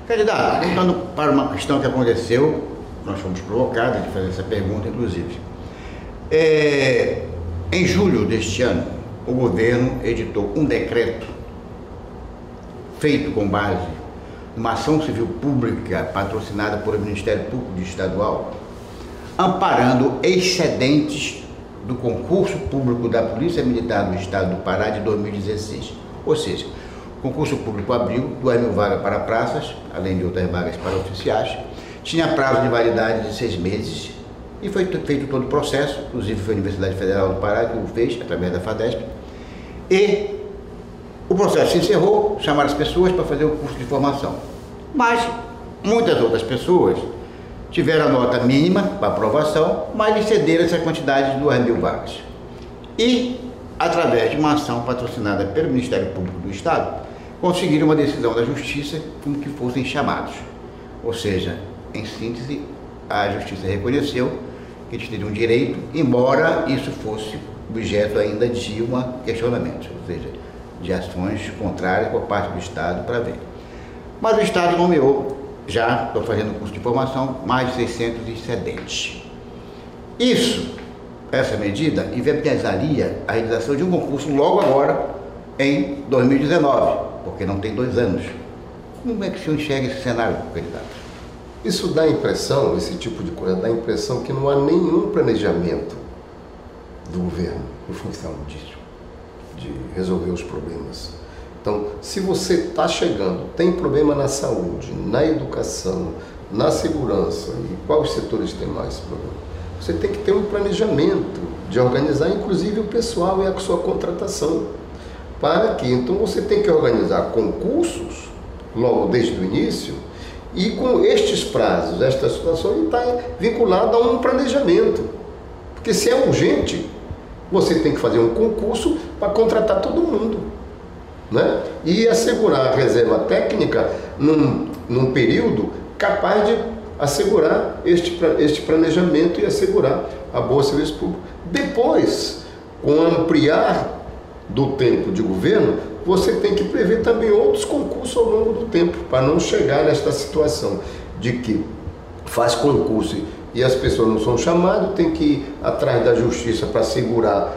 Candidato, voltando para uma questão que aconteceu, nós fomos provocados de fazer essa pergunta, inclusive. Em julho deste ano, o governo editou um decreto feito com base numa ação civil pública patrocinada pelo Ministério Público Estadual, amparando excedentes do concurso público da Polícia Militar do Estado do Pará de 2016. Ou seja, o concurso público abriu 2.000 vagas para praças, além de outras vagas para oficiais, tinha prazo de validade de 6 meses e foi feito todo o processo, inclusive foi a Universidade Federal do Pará que o fez, através da FADESP, e o processo se encerrou, chamaram as pessoas para fazer o curso de formação. Mas muitas outras pessoas tiveram a nota mínima para aprovação, mas excederam essa quantidade de 2.000 vagas. E, através de uma ação patrocinada pelo Ministério Público do Estado, conseguiram uma decisão da Justiça como que fossem chamados. Ou seja, em síntese, a Justiça reconheceu que eles teriam direito, embora isso fosse objeto ainda de um questionamento, ou seja, de ações contrárias por parte do Estado para ver. Mas o Estado nomeou, já estou fazendo curso de formação, mais de 600 excedentes. Essa medida inviabilizaria a realização de um concurso logo agora, em 2019, porque não tem 2 anos. Como é que o senhor enxerga esse cenário, candidato? Isso dá a impressão, esse tipo de coisa, dá a impressão que não há nenhum planejamento do governo em função disso, de resolver os problemas. Então, se você está chegando, tem problema na saúde, na educação, na segurança, e quais setores têm mais problema? Você tem que ter um planejamento de organizar, inclusive o pessoal e a sua contratação. Para que, então, você tem que organizar concursos, logo desde o início, e com estes prazos, esta situação está vinculada a um planejamento. Porque se é urgente, você tem que fazer um concurso para contratar todo mundo, né? E assegurar a reserva técnica num período capaz de assegurar este planejamento e assegurar a boa serviço público. Depois, com o ampliar do tempo de governo, você tem que prever também outros concursos ao longo do tempo, para não chegar nesta situação de que faz concurso e as pessoas não são chamadas, tem que ir atrás da justiça para segurar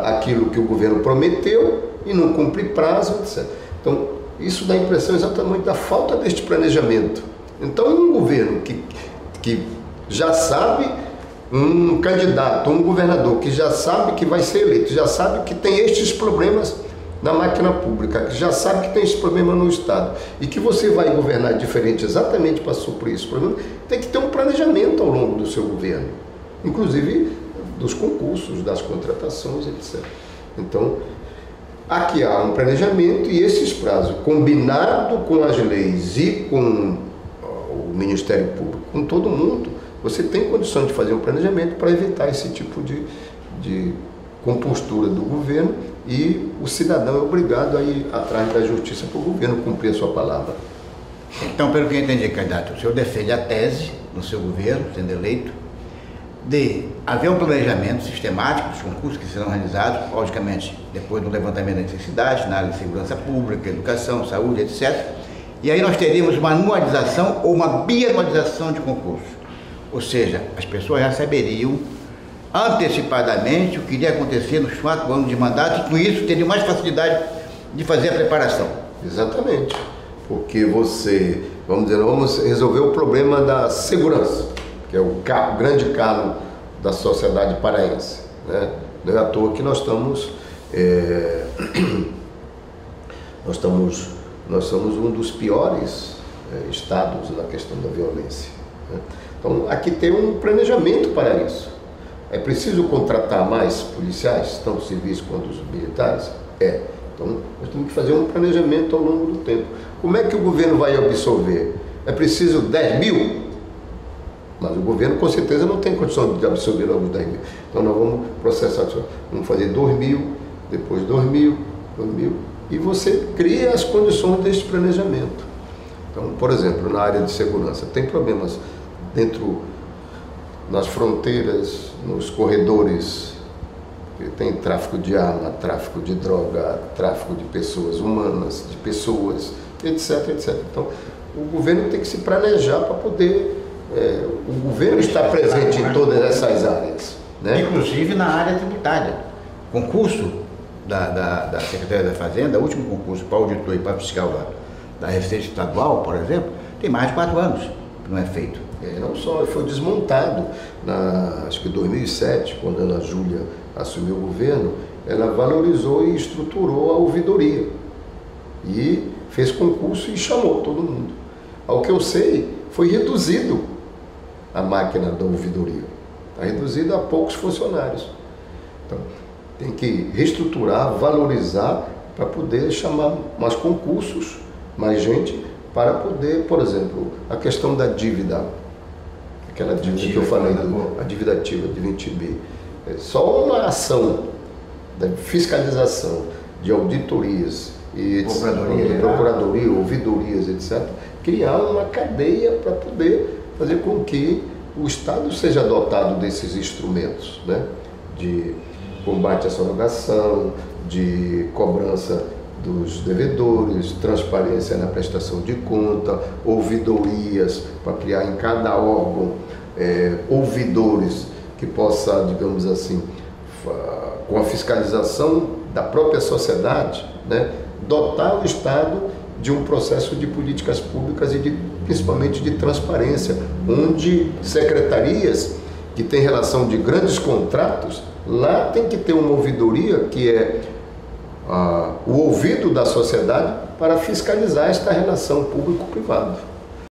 aquilo que o governo prometeu e não cumpre prazo, etc. Então, isso dá a impressão exatamente da falta deste planejamento. Então, um governo que já sabe, um candidato, um governador que já sabe que vai ser eleito, já sabe que tem estes problemas na máquina pública, que já sabe que tem esse problema no Estado e que você vai governar diferente exatamente para suprir esse problema, tem que ter um planejamento ao longo do seu governo, inclusive dos concursos, das contratações, etc. Então, aqui há um planejamento e esses prazos, combinado com as leis e com o Ministério Público, com todo mundo, você tem condições de fazer um planejamento para evitar esse tipo de compostura do governo e o cidadão é obrigado a ir atrás da justiça para o governo cumprir a sua palavra. Então, pelo que eu entendi, candidato, o senhor defende a tese no seu governo, sendo eleito, de haver um planejamento sistemático dos concursos que serão realizados, logicamente, depois do levantamento da necessidade, na área de segurança pública, educação, saúde, etc. E aí nós teríamos uma anualização ou uma bianualização de concursos. Ou seja, as pessoas já saberiam antecipadamente o que iria acontecer nos 4 anos de mandato e com isso teria mais facilidade de fazer a preparação. Exatamente, porque você, vamos resolver o problema da segurança, que é o grande calo da sociedade paraense, né? Não é à toa que nós somos um dos piores estados na questão da violência, né? Então, aqui tem um planejamento para isso. É preciso contratar mais policiais, tanto civis quanto os militares? Então, nós temos que fazer um planejamento ao longo do tempo. Como é que o governo vai absorver? É preciso 10.000? Mas o governo, com certeza, não tem condição de absorver logo os 10.000. Então, nós vamos processar, vamos fazer 2.000, depois 2.000, 2.000, e você cria as condições deste planejamento. Então, por exemplo, na área de segurança, tem problemas nas fronteiras, nos corredores, tem tráfico de arma, tráfico de droga, tráfico de pessoas humanas, de pessoas, etc, etc. Então, o governo tem que se planejar para poder... o governo está presente em todas essas áreas, né? Inclusive na área tributária. Concurso da Secretaria da Fazenda, o último concurso para auditor e para fiscal da Receita Estadual, por exemplo, tem mais de 4 anos que não é feito. Não só, foi desmontado, acho que em 2007, quando a Ana Júlia assumiu o governo, ela valorizou e estruturou a ouvidoria. E fez concurso e chamou todo mundo. Ao que eu sei, foi reduzido a máquina da ouvidoria. Está reduzida a poucos funcionários. Então, tem que reestruturar, valorizar, para poder chamar mais concursos, mais gente, para poder, por exemplo, a questão da dívida, aquela dívida que eu falei, a dívida ativa de 20 bi. Só uma ação da fiscalização, de auditorias, e procuradoria, ouvidorias, etc., criar uma cadeia para poder fazer com que o Estado seja dotado desses instrumentos, né? De combate à sonegação, de cobrança dos devedores, transparência na prestação de conta, ouvidorias, para criar em cada órgão ouvidores que possa, digamos assim, com a fiscalização da própria sociedade, né, dotar o Estado de um processo de políticas públicas e principalmente de transparência, onde secretarias que têm relação de grandes contratos, lá tem que ter uma ouvidoria que é o ouvido da sociedade para fiscalizar esta relação público-privado.